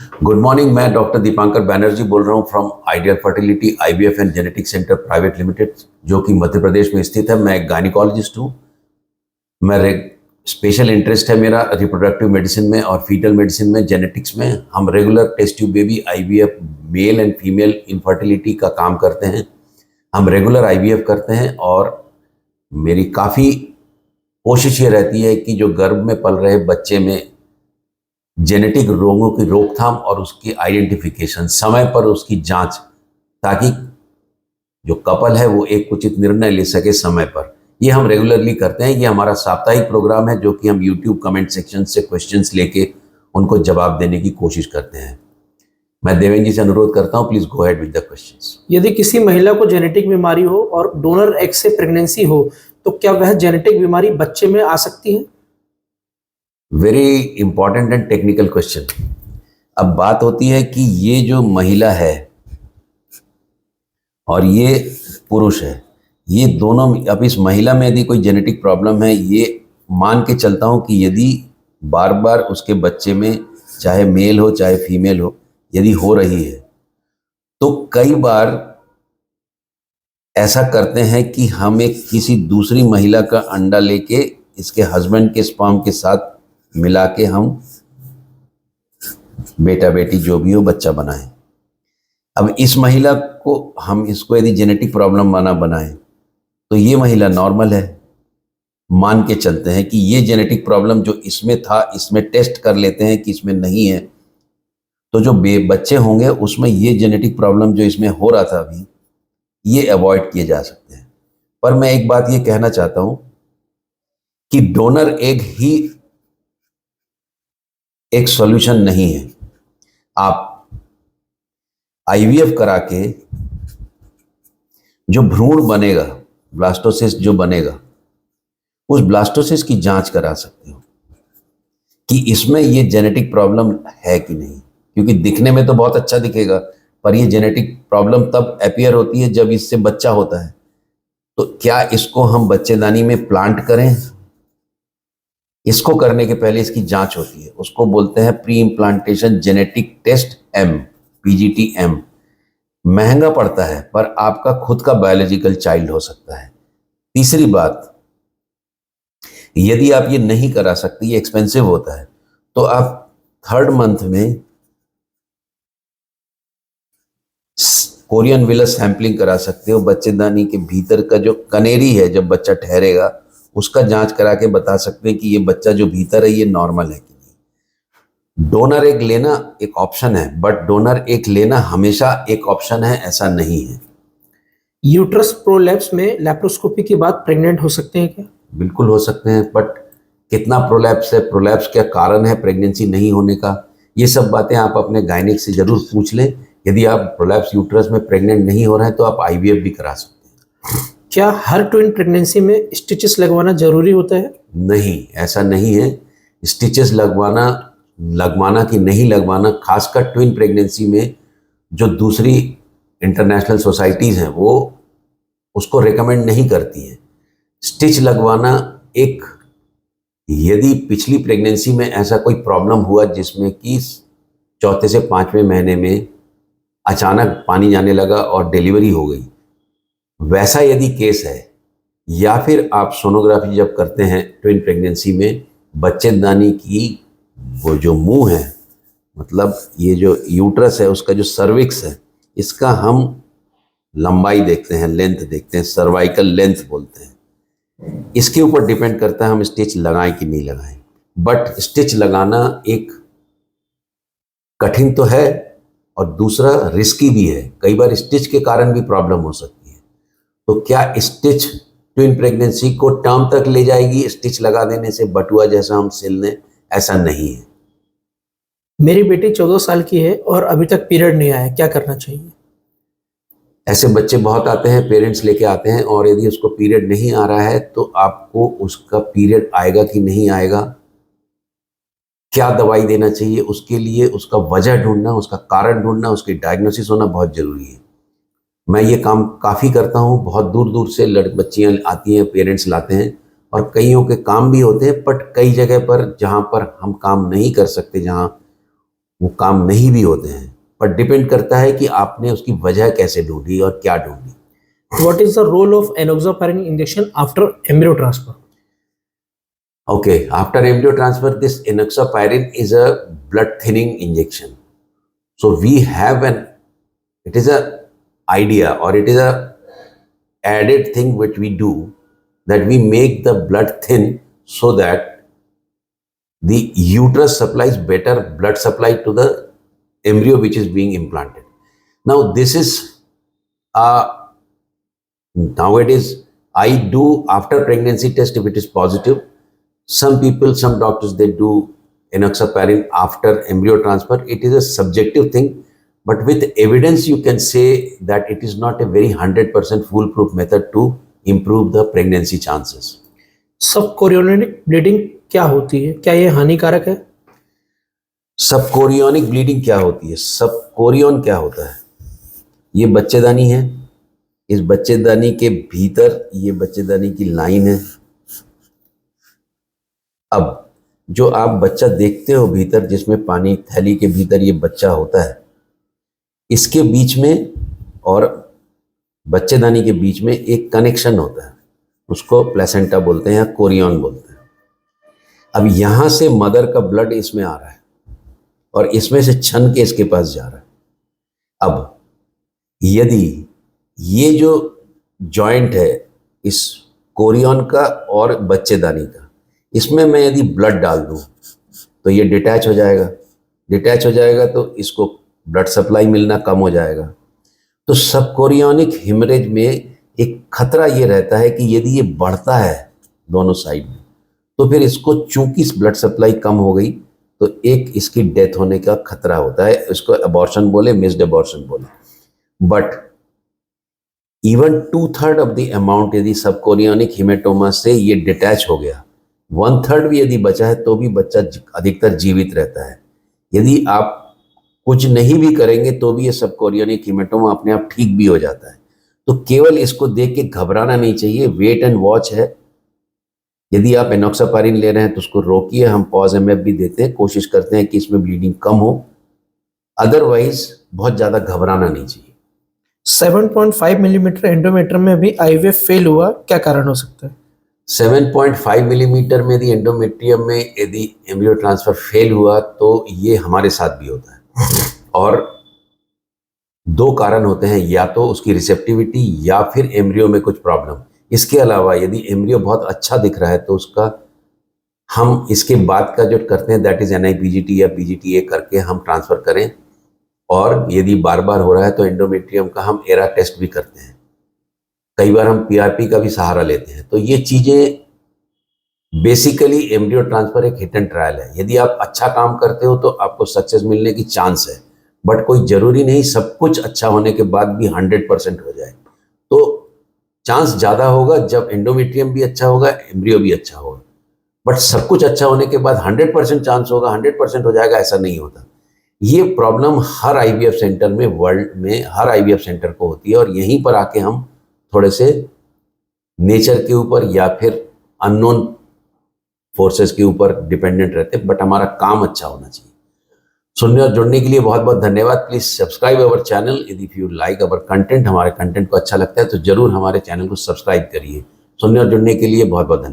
Good morning. मैं doctor Dipankar Banerjee बोल रहा हूँ from ideal fertility IVF and genetic centre private limited, जो कि मध्य प्रदेश में स्थित है। मैं एक गायनिकोलॉजिस्ट हूँ। मैं स्पेशल इंटरेस्ट है मेरा रिप्रोडक्टिव मेडिसिन में और फीटल मेडिसिन में, जेनेटिक्स में। हम regular test tube baby IVF male and female infertility का काम करते हैं। हम रेगुलर आईवीएफ करते हैं और मेरी काफ़ी कोशिश ये रहती है कि जो गर्भ में पल रहे बच्चे में जेनेटिक रोगों की रोकथाम और उसकी आइडेंटिफिकेशन, समय पर उसकी जांच, ताकि जो कपल है वो एक उचित निर्णय ले सके समय पर। ये हम रेगुलरली करते हैं। ये हमारा साप्ताहिक प्रोग्राम है, जो कि हम यूट्यूब कमेंट सेक्शन से क्वेश्चंस लेके उनको जवाब देने की कोशिश करते हैं। मैं देवेंद्र जी से अनुरोध करता हूं, please go ahead with the questions. यदि किसी महिला को जेनेटिक बीमारी हो और डोनर एग से प्रेगनेंसी हो, तो क्या वह जेनेटिक बीमारी बच्चे में आ सकती है? Very important and technical question. अब बात होती है कि ये जो महिला है और ये पुरुष है, ये दोनों, अब इस महिला में यदि कोई जेनेटिक प्रॉब्लम है, ये मान के चलता हूं कि यदि बार बार उसके बच्चे में, चाहे मेल हो चाहे फीमेल हो, यदि हो रही है, तो कई बार ऐसा करते हैं कि हम एक किसी दूसरी महिला का अंडा लेके इसके हस्बैंड के स्पर्म के साथ मिला के हम बेटा बेटी जो भी हो बच्चा बनाएं। अब इस महिला को हम इसको यदि जेनेटिक प्रॉब्लम बनाएं तो ये महिला नॉर्मल है, मान के चलते हैं कि ये जेनेटिक प्रॉब्लम जो इसमें था, इसमें टेस्ट कर लेते हैं कि इसमें नहीं है, तो जो बच्चे होंगे उसमें ये जेनेटिक प्रॉब्लम जो इसमें हो रहा था अभी, ये अवॉइड किए जा सकते हैं। पर मैं एक बात ये कहना चाहता हूं कि डोनर एग ही एक सॉल्यूशन नहीं है। आप आईवीएफ करा के जो भ्रूण बनेगा, ब्लास्टोसिस्ट जो बनेगा, उस ब्लास्टोसिस्ट की जांच करा सकते हो कि इसमें ये जेनेटिक प्रॉब्लम है कि नहीं। क्योंकि दिखने में तो बहुत अच्छा दिखेगा, पर ये जेनेटिक प्रॉब्लम तब अपीयर होती है जब इससे बच्चा होता है। तो क्या इसको हम बच्चेदानी में प्लांट करें? इसको करने के पहले इसकी जांच होती है, उसको बोलते हैं pre implantation genetic test, PGT-M। महंगा पड़ता है, पर आपका खुद का बायोलॉजिकल चाइल्ड हो सकता है। तीसरी बात, यदि आप ये नहीं करा सकते, ये एक्सपेंसिव होता है, तो आप 3rd मंथ में कोरियन विलस सैंपलिंग करा सकते हो। बच्चेदानी के भीतर का जो कनेरी है, जब बच्चा ठहरेगा, उसका जांच करा के बता सकते हैं कि ये बच्चा जो भीतर है ये नॉर्मल है कि नहीं। डोनर एग लेना एक ऑप्शन है, बट डोनर एग लेना हमेशा एक ऑप्शन है ऐसा नहीं है। यूट्रस प्रोलैप्स में लैप्रोस्कोपी के बाद प्रेग्नेंट हो सकते हैं क्या? बिल्कुल हो सकते हैं, बट कितना प्रोलैप्स है, प्रोलैप्स क्या कारण है प्रेगनेंसी नहीं होने का, ये सब बातें आप अपने गायनिक से जरूर पूछ लें। यदि आप प्रोलैप्स यूट्रस में प्रेग्नेंट नहीं हो रहे हैं तो आप आईवीएफ भी करा सकते हैं। क्या हर ट्विन प्रेगनेंसी में स्टिचेस लगवाना जरूरी होता है? नहीं, ऐसा नहीं है। स्टिचेस लगवाना कि नहीं लगवाना, खासकर ट्विन प्रेगनेंसी में जो दूसरी इंटरनेशनल सोसाइटीज़ हैं वो उसको रेकमेंड नहीं करती हैं। स्टिच लगवाना एक, यदि पिछली प्रेगनेंसी में ऐसा कोई प्रॉब्लम हुआ जिसमें कि 4थे से 5वें महीने में अचानक पानी जाने लगा और डिलीवरी हो गई, वैसा यदि केस है, या फिर आप सोनोग्राफी जब करते हैं ट्विन प्रेगनेंसी में, बच्चेदानी की वो जो मुंह है, मतलब ये जो यूट्रस है, उसका जो सर्विक्स है, इसका हम लंबाई देखते हैं, लेंथ देखते हैं, सर्वाइकल लेंथ बोलते हैं। इसके ऊपर डिपेंड करता है हम स्टिच लगाएं कि नहीं लगाएं। बट स्टिच लगाना एक कठिन तो है और दूसरा रिस्की भी है। कई बार स्टिच के कारण भी प्रॉब्लम हो सकती है। तो क्या स्टिच ट्विन प्रेगनेंसी को टर्म तक ले जाएगी? स्टिच लगा देने से बटुआ जैसा हम सिल दें, ऐसा नहीं है। मेरी बेटी 14 साल की है और अभी तक पीरियड नहीं आया, क्या करना चाहिए? ऐसे बच्चे बहुत आते हैं, पेरेंट्स लेके आते हैं, और यदि उसको पीरियड नहीं आ रहा है तो आपको उसका पीरियड आएगा कि नहीं आएगा, क्या दवाई देना चाहिए, उसके लिए उसका वजह ढूंढना, उसका कारण ढूंढना, उसकी डायग्नोसिस होना बहुत ज़रूरी है। मैं ये काम काफ़ी करता हूँ। बहुत दूर दूर से बच्चियाँ आती हैं, पेरेंट्स लाते हैं, और कईयों के काम भी होते हैं। बट कई जगह पर जहाँ पर हम काम नहीं कर सकते, जहाँ वो काम नहीं भी होते हैं, पर डिपेंड करता है कि आपने उसकी वजह कैसे ढूंढी और क्या ढूंढी। What is the role of enoxaparin injection after embryo transfer? Okay, after embryo transfer, this enoxaparin is a blood thinning injection. So it is a idea, or it is a added thing which we do, that we make the blood thin so that the uterus supplies better blood supply to the embryo which is being implanted. Now this is nowadays I do after pregnancy test. If it is positive, some doctors, they do enoxaparin after embryo transfer. It is a subjective thing, but with evidence you can say that it is not a very 100% foolproof method to improve the pregnancy chances. Subchorionic bleeding क्या होती है? क्या ये हानिकारक है? सबकोरियोनिक bleeding क्या होती है? सबकोरियन क्या होता है? ये बच्चेदानी है। इस बच्चेदानी के भीतर ये बच्चेदानी की लाइन है। अब जो आप बच्चा देखते हो भीतर, जिसमें पानी थैली के भीतर ये बच्चा होता है, इसके बीच में और बच्चेदानी के बीच में एक कनेक्शन होता है, उसको प्लेसेंटा बोलते हैं या कोरियन बोलते हैं। अब यहाँ से मदर का ब्लड इसमें आ रहा है और इसमें से छन के इसके पास जा रहा है। अब यदि ये जो जॉइंट है इस कोरियन का और बच्चेदानी का, इसमें मैं यदि ब्लड डाल दूं तो ये डिटैच हो जाएगा। डिटैच हो जाएगा तो इसको ब्लड सप्लाई मिलना कम हो जाएगा। तो सबकोरियोनिक हेमरेज में एक खतरा ये रहता है कि यदि ये बढ़ता है दोनों साइड में, तो फिर इसको चूंकि ब्लड सप्लाई कम हो गई तो एक इसकी डेथ होने का खतरा होता है। इसको अबॉर्शन बोले, मिस्ड अबॉर्शन बोले। But even 2/3 of the amount यदि सबकोरियोनिक हेमेटोमा से ये डिटैच हो गया, 1/3 भी यदि बचा है, तो भी बच्चा अधिकतर जीवित रहता है। यदि आप कुछ नहीं भी करेंगे तो भी ये सबकोरियोनिक हेमेटोमा अपने आप ठीक भी हो जाता है। तो केवल इसको देख के घबराना नहीं चाहिए, वेट एंड वॉच है। यदि आप एनॉक्सापारिन ले रहे हैं तो उसको रोकिए। हम पॉज एमएफ भी देते हैं, कोशिश करते हैं कि इसमें ब्लीडिंग कम हो। अदरवाइज बहुत ज़्यादा घबराना नहीं चाहिए। 7.5 मिलीमीटर एंडोमेट्रियम में भी आईवीएफ फेल हुआ, क्या कारण हो सकता है? 7.5 मिलीमीटर में यदि एंडोमेट्रियम में यदि एम्ब्रियो ट्रांसफर फेल हुआ तो ये हमारे साथ भी होता है। और 2 कारण होते हैं, या तो उसकी रिसेप्टिविटी या फिर एम्ब्रियो में कुछ प्रॉब्लम। इसके अलावा यदि एम्ब्रियो बहुत अच्छा दिख रहा है तो उसका हम इसके बाद का जो करते हैं दैट इज़ NIPGT या PGTA करके हम ट्रांसफ़र करें। और यदि बार बार हो रहा है तो एंडोमेट्रियम का हम एरा टेस्ट भी करते हैं। कई बार हम PRP का भी सहारा लेते हैं। तो ये चीज़ें बेसिकली एम्ब्रियो ट्रांसफ़र एक हिट एंड ट्रायल है। यदि आप अच्छा काम करते हो तो आपको सक्सेस मिलने की चांस है, बट कोई ज़रूरी नहीं सब कुछ अच्छा होने के बाद भी 100% हो जाए। तो चांस ज़्यादा होगा जब एंडोमेट्रियम भी अच्छा होगा, एम्ब्रियो भी अच्छा होगा। बट सब कुछ अच्छा होने के बाद 100% चांस होगा, 100% हो जाएगा, ऐसा नहीं होता। ये प्रॉब्लम हर IVF सेंटर में, वर्ल्ड में हर IVF सेंटर को होती है। और यहीं पर आके हम थोड़े से नेचर के ऊपर या फिर अननोन फोर्सेस के ऊपर डिपेंडेंट रहते हैं। बट हमारा काम अच्छा होना चाहिए। सुनने और जुड़ने के लिए बहुत बहुत धन्यवाद। Please subscribe our channel. यदि if you like our content, हमारे कंटेंट को अच्छा लगता है तो जरूर हमारे चैनल को सब्सक्राइब करिए। सुनने और जुड़ने के लिए बहुत बहुत धन्यवाद।